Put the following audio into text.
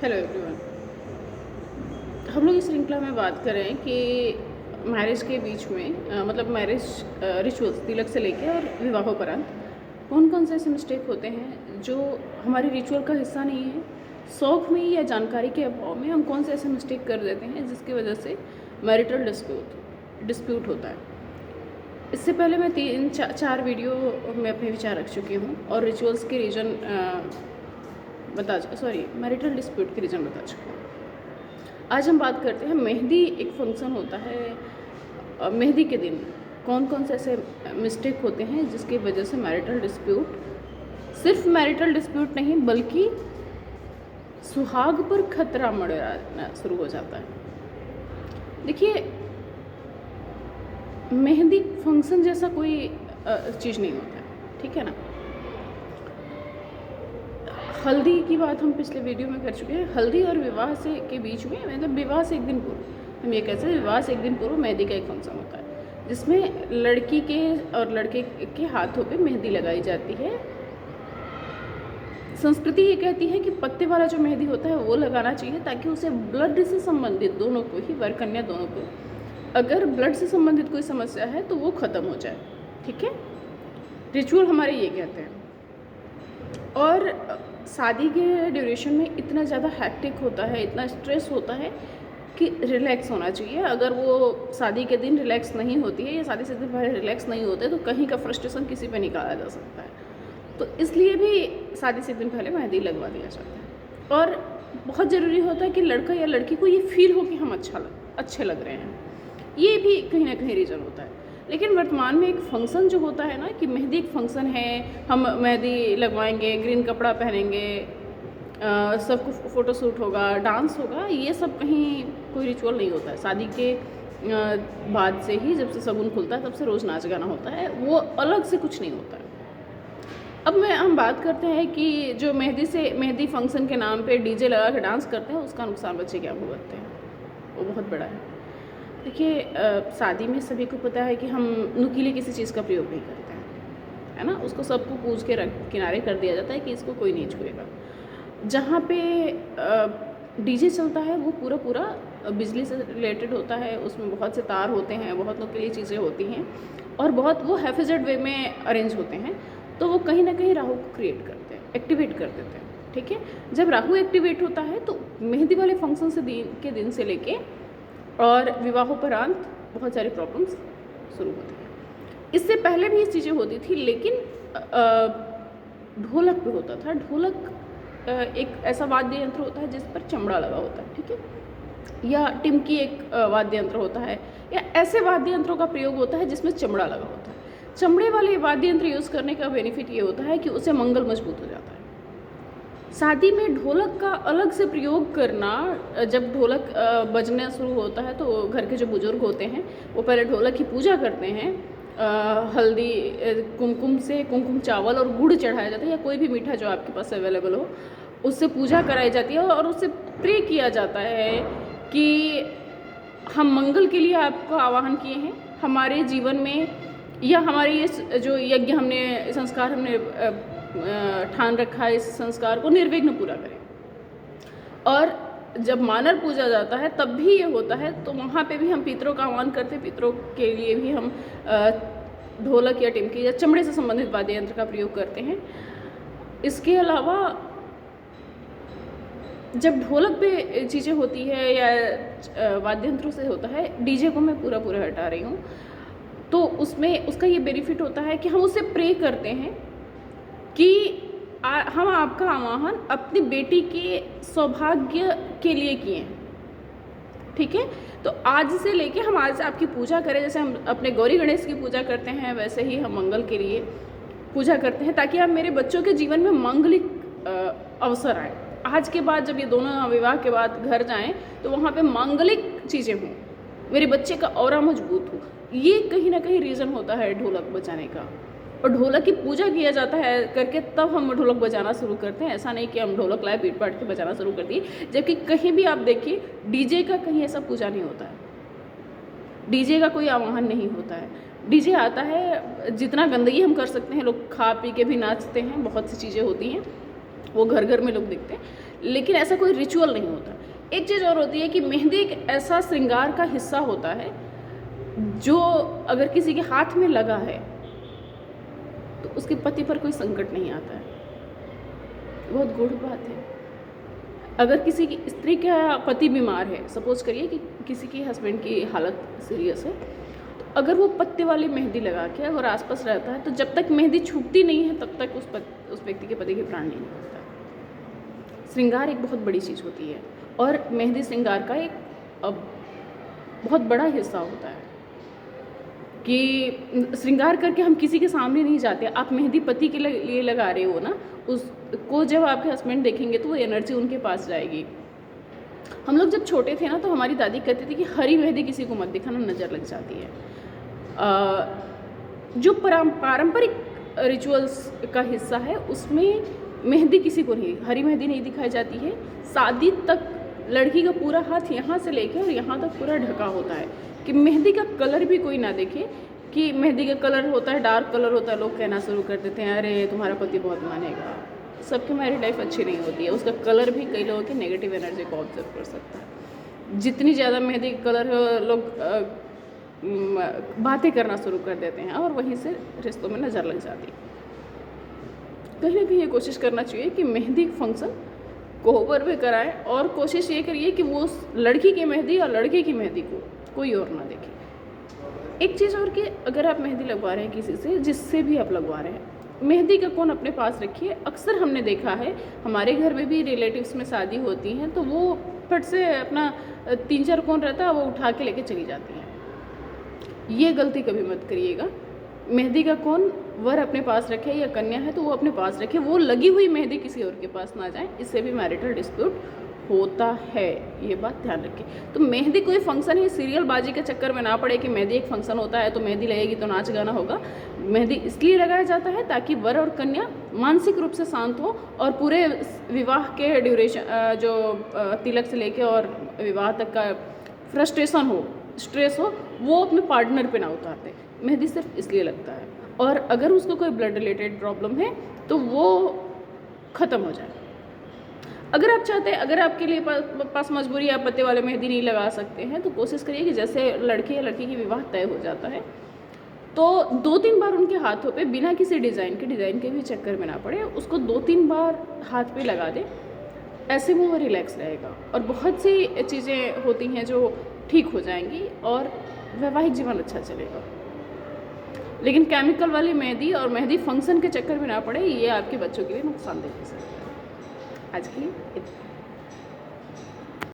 Hello everyone. हम लोग इस श्रृंखला में बात कर रहे हैं कि मैरिज के बीच में मतलब मैरिज रिचुअल्स तिलक से लेके और विवाहोपरांत कौन कौन से ऐसे मिस्टेक होते हैं जो हमारे रिचुअल का हिस्सा नहीं है। शौक में या जानकारी के अभाव में हम कौन से ऐसे मिस्टेक कर देते हैं जिसकी वजह से मैरिटल डिस्प्यूट होता है। इससे पहले मैं चार वीडियो में अपने विचार रख चुकी हूँ और रिचुअल्स के रीजन मैरिटल डिस्प्यूट के रीजन बता चुकी हूँ। आज हम बात करते हैं मेहंदी एक फंक्शन होता है। मेहंदी के दिन कौन कौन से ऐसे मिस्टेक होते हैं जिसकी वजह से मैरिटल डिस्प्यूट, सिर्फ मैरिटल डिस्प्यूट नहीं बल्कि सुहाग पर खतरा मंडराना शुरू हो जाता है। देखिए, मेहंदी फंक्शन जैसा कोई चीज़ नहीं होता है, ठीक है ना। हल्दी की बात हम पिछले वीडियो में कर चुके हैं। हल्दी और विवाह से के बीच में, मतलब विवाह से एक दिन पूर्व, हम ये कहते हैं विवाह से एक दिन पूर्व मेहंदी का एक फंक्शन होता है जिसमें लड़की के और लड़के के हाथों पे मेहंदी लगाई जाती है। संस्कृति ये कहती है कि पत्ते वाला जो मेहंदी होता है वो लगाना चाहिए ताकि उसे ब्लड से संबंधित, दोनों को ही, वर कन्या दोनों को, अगर ब्लड से संबंधित कोई समस्या है तो वो ख़त्म हो जाए, ठीक है। रिचुअल हमारे ये कहते हैं। और शादी के ड्यूरेशन में इतना ज़्यादा हैक्टिक होता है, इतना स्ट्रेस होता है कि रिलैक्स होना चाहिए। अगर वो शादी के दिन रिलैक्स नहीं होती है या शादी से दिन पहले रिलैक्स नहीं होते तो कहीं का फ्रस्ट्रेशन किसी पे निकाला जा सकता है। तो इसलिए भी शादी से दिन पहले मेहंदी लगवा दिया जाता है। और बहुत ज़रूरी होता है कि लड़का या लड़की को ये फील हो कि हम अच्छे लग रहे हैं। ये भी कहीं ना कहीं रीज़न होता है। लेकिन वर्तमान में एक फंक्शन जो होता है ना, कि मेहंदी एक फंक्शन है, हम मेहंदी लगवाएंगे, ग्रीन कपड़ा पहनेंगे, सबको फ़ोटोशूट होगा, डांस होगा, ये सब कहीं कोई रिचुअल नहीं होता है। शादी के बाद से ही, जब से शगुन खुलता है तब से रोज़ नाच गाना होता है, वो अलग से कुछ नहीं होता है। अब हम बात करते हैं कि जो मेहंदी फंक्शन के नाम पे डीजे लगा के डांस करते हैं, उसका नुकसान बच्चे क्या भुगतते हैं, वो बहुत बड़ा है। देखिए, शादी में सभी को पता है कि हम नुकीले किसी चीज़ का प्रयोग नहीं करते हैं, है ना। उसको सबको पूछ के किनारे कर दिया जाता है कि इसको कोई नहीं छुएगा। जहाँ पे डीजे चलता है वो पूरा बिजली से रिलेटेड होता है, उसमें बहुत से तार होते हैं, बहुत नुकीली चीज़ें होती हैं और बहुत वो हैफेजेड वे में अरेंज होते हैं। तो वो कहीं ना कहीं राहु को क्रिएट करते हैं, एक्टिवेट कर देते हैं, ठीक है। जब राहु एक्टिवेट होता है तो मेहंदी वाले फंक्शन के दिन से लेके और विवाहोपरांत बहुत सारी प्रॉब्लम्स शुरू होती हैं। इससे पहले भी ये चीज़ें होती थी, लेकिन ढोलक पे होता था। ढोलक एक ऐसा वाद्य यंत्र होता है जिस पर चमड़ा लगा होता है, ठीक है। या टिमकी एक वाद्य यंत्र होता है, या ऐसे वाद्य यंत्रों का प्रयोग होता है जिसमें चमड़ा लगा होता है। चमड़े वाले वाद्य यंत्र यूज़ करने का बेनिफिट ये होता है कि उससे मंगल मजबूत हो जाता है। शादी में ढोलक का अलग से प्रयोग करना, जब ढोलक बजना शुरू होता है तो घर के जो बुजुर्ग होते हैं वो पहले ढोलक की पूजा करते हैं। हल्दी, कुमकुम चावल और गुड़ चढ़ाया जाता है, या कोई भी मीठा जो आपके पास अवेलेबल हो, उससे पूजा कराई जाती है और उससे प्रे किया जाता है कि हम मंगल के लिए आपको आवाहन किए हैं, हमारे जीवन में, या हमारे ये जो यज्ञ हमने, संस्कार हमने ठान रखा है, इस संस्कार को निर्विघ्न पूरा करें। और जब मानर पूजा जाता है तब भी ये होता है, तो वहाँ पे भी हम पितरों का आह्वान करते हैं। पितरों के लिए भी हम ढोलक या टिमकी या चमड़े से संबंधित वाद्य यंत्र का प्रयोग करते हैं। इसके अलावा जब ढोलक पे चीज़ें होती है या वाद्य यंत्रों से होता है, डीजे को मैं पूरा हटा रही हूँ, तो उसमें उसका ये बेनिफिट होता है कि हम उससे प्रे करते हैं कि हम आपका आवाहन अपनी बेटी के सौभाग्य के लिए किए हैं, ठीक है। तो आज से लेके हम आज आपकी पूजा करें, जैसे हम अपने गौरी गणेश की पूजा करते हैं वैसे ही हम मंगल के लिए पूजा करते हैं, ताकि आप मेरे बच्चों के जीवन में मांगलिक अवसर आए। आज के बाद जब ये दोनों विवाह के बाद घर जाएं तो वहाँ पे मांगलिक चीज़ें हों, मेरे बच्चे का ऑरा मजबूत हो। ये कहीं ना कहीं रीज़न होता है ढोलक बजाने का। और ढोलक की पूजा किया जाता है करके तब हम ढोलक बजाना शुरू करते हैं। ऐसा नहीं कि हम ढोलक लाए पीट पाट के बजाना शुरू कर दिए। जबकि कहीं भी आप देखिए डीजे का कहीं ऐसा पूजा नहीं होता है, डीजे का कोई आवाहन नहीं होता है। डीजे आता है, जितना गंदगी हम कर सकते हैं, लोग खा पी के भी नाचते हैं, बहुत सी चीज़ें होती हैं, वो घर घर में लोग देखते हैं। लेकिन ऐसा कोई रिचुअल नहीं होता। एक चीज़ और होती है कि मेहंदी एक ऐसा श्रृंगार का हिस्सा होता है जो अगर किसी के हाथ में लगा है तो उसके पति पर कोई संकट नहीं आता है। बहुत गूढ़ बात है। अगर किसी की स्त्री का पति बीमार है, सपोज करिए कि किसी की हस्बैंड की हालत सीरियस है, तो अगर वो पत्ते वाली मेहंदी लगा के अगर आसपास रहता है तो जब तक मेहंदी छूटती नहीं है तब तक उस व्यक्ति के पति के प्राण नहीं निकलता। श्रृंगार एक बहुत बड़ी चीज़ होती है और मेहंदी श्रृंगार का एक बहुत बड़ा हिस्सा होता है कि श्रृंगार करके हम किसी के सामने नहीं जाते। आप मेहंदी पति के लिए लगा रहे हो ना, उसको जब आपके हस्बैंड देखेंगे तो वो एनर्जी उनके पास जाएगी। हम लोग जब छोटे थे ना तो हमारी दादी कहती थी कि हरी मेहंदी किसी को मत दिखाना, नज़र लग जाती है। जो पारंपरिक रिचुअल्स का हिस्सा है उसमें मेहंदी किसी को नहीं, हरी मेहंदी नहीं दिखाई जाती है। शादी तक लड़की का पूरा हाथ यहाँ से लेके और यहाँ तक पूरा ढका होता है कि मेहंदी का कलर भी कोई ना देखे। कि मेहंदी का कलर होता है, डार्क कलर होता है, लोग कहना शुरू कर देते हैं अरे तुम्हारा पति बहुत मानेगा। सबकी मैरिड लाइफ अच्छी नहीं होती है, उसका कलर भी कई लोगों की नेगेटिव एनर्जी को ऑब्जर्व कर सकता है। जितनी ज़्यादा मेहंदी का कलर है लोग बातें करना शुरू कर देते हैं और वहीं से रिश्तों में नज़र लग जाती है। कहीं ना कहीं ये कोशिश करना चाहिए कि मेहंदी फंक्शन कोहबर में कराएं और कोशिश ये करिए कि वो लड़की की मेहंदी और लड़के की मेहंदी को कोई और ना देखे। एक चीज़ और कि अगर आप मेहंदी लगवा रहे हैं किसी से, जिससे भी आप लगवा रहे हैं, मेहंदी का कोन अपने पास रखिए। अक्सर हमने देखा है हमारे घर में भी रिलेटिव्स में शादी होती हैं तो वो फट से अपना 3-4 कोन रहता है वो उठा के लेके चली जाती हैं। ये गलती कभी मत करिएगा। मेहंदी का कोन वर अपने पास रखे या कन्या है तो वो अपने पास रखे, वो लगी हुई मेहंदी किसी और के पास ना जाए, इससे भी मैरिटल डिस्प्यूट होता है। ये बात ध्यान रखिए। तो मेहंदी कोई फंक्शन है, सीरियल बाजी के चक्कर में ना पड़े कि मेहंदी एक फंक्शन होता है तो मेहंदी लगेगी तो नाच गाना होगा। मेहंदी इसलिए लगाया जाता है ताकि वर और कन्या मानसिक रूप से शांत हो और पूरे विवाह के ड्यूरेशन जो तिलक से लेके और विवाह तक का फ्रस्ट्रेशन हो, स्ट्रेस हो, वो अपने पार्टनर पे ना उतारते। मेहंदी सिर्फ इसलिए लगता है। और अगर उसको कोई ब्लड रिलेटेड प्रॉब्लम है तो वो ख़त्म हो जाए। अगर आप चाहते हैं, अगर आपके लिए पास मजबूरी आप पत्ते वाले मेहंदी नहीं लगा सकते हैं तो कोशिश करिए कि जैसे लड़के या लड़की की विवाह तय हो जाता है तो 2-3 बार उनके हाथों पे बिना किसी डिज़ाइन के भी चक्कर में ना पड़े, उसको 2-3 बार हाथ पे लगा दें। ऐसे में वो रिलैक्स रहेगा और बहुत सी चीज़ें होती हैं जो ठीक हो जाएंगी और वैवाहिक जीवन अच्छा चलेगा। लेकिन केमिकल वाली मेहंदी और मेहंदी फंक्शन के चक्कर में ना पड़े, ये आपके बच्चों के लिए नुकसानदेह हो सकता है। आज के लिए इतना।